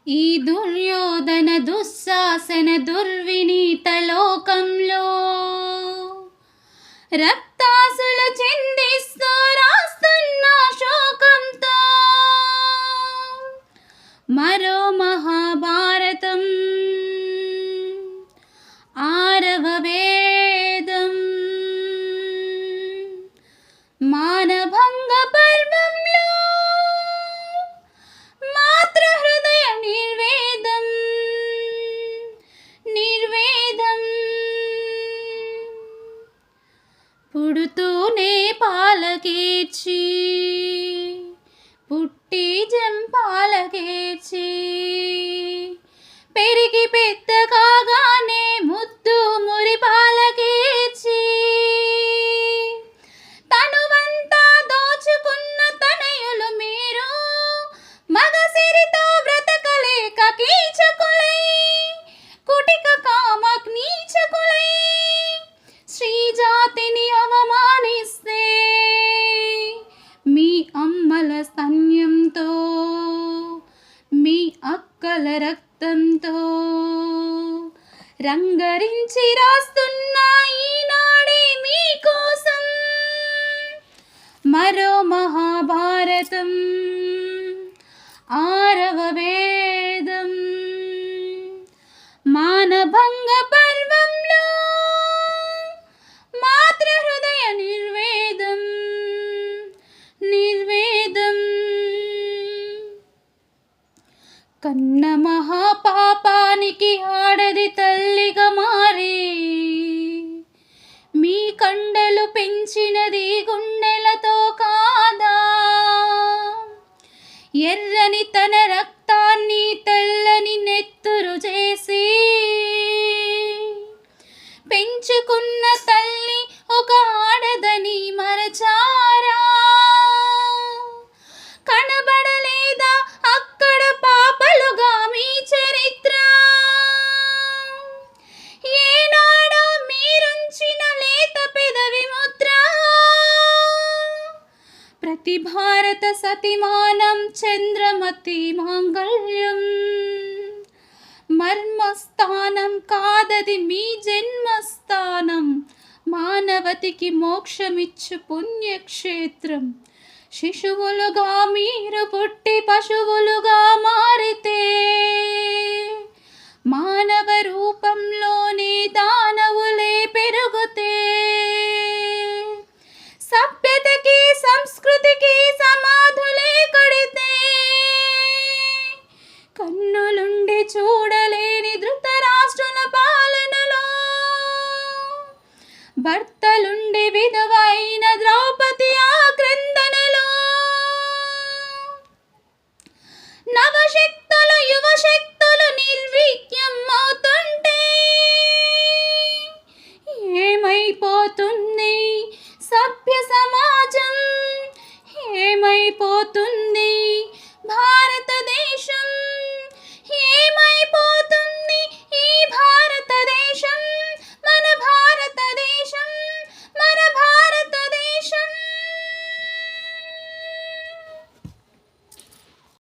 ఈ దుర్యోధన దుశ్శాసన దుర్వినీత లోకంలో రక్తాసులు చిందిస్తూ రాస్తున్న శోకంతో మరో మహాభారతం ఆరవ వేదం మానభంగ పర్వంలో మాతృహృదయ నిర్వేదం నిర్వేదం పుడుతూనే పాలకేర్చి పుట్టి జంపాలకేర్చి పెరిగి పెద్ద కాగానే ముద్దు మురి పాలకేర్చి తనువంతా దోచుకున్న తనయులు మీరు మగసిరితో బ్రతకలేక కీచకులై కుటిక కామగ్నీచకులై శ్రీజాతిని అవమానిస్తే మీ అమ్మల స్తన్యంతో మీ అక్కల రక్తంతో రంగరించి రాస్తున్న ఈనాడే మీకోసం మరో మహాభారతం ఆరవ వేదం మానభంగ పర్వంలో మాతృహృదయ నిర్వేదం నిర్వేదం కన్న మహాపాపానికి ఆడది తల్లిగా మారి మీ కండలు పెంచినది గుండెలతో కాదా ఎర్రని తన రక్తాన్ని తెల్లని నెత్తురు చేసి పెంచుకున్న తల్లి ఒక ఆడదని మరచారా కనబడలేదా అక్కడ పాపలుగా మీ చరిత్ర ఏనాడో మీరుంచిన లేత పెదవి ముద్ర ప్రతి భారత సతిమానం చంద్రమతి మాంగళ్యం మర్మస్థానం కాదది మీ జన్మస్థానం మానవతికి మోక్షమిచ్చు పుణ్యక్షేత్రం శిశువులుగా మీరు పుట్టి పశువులుగా మారితే మానవ రూపంలోనే దానవులే పెరుగుతే సభ్యతకి సంస్కృతికి సమాధులే కడితే కన్నులుండి చూడలేని ధృతరాష్ట్రుల పాలనలో భర్తలుండి విధవైన ద్రౌపది ఆక్రందనలో నవశక్తులు యువశక్తులు నిర్వీర్యం అవుతుంటే ఏమైపోతున్న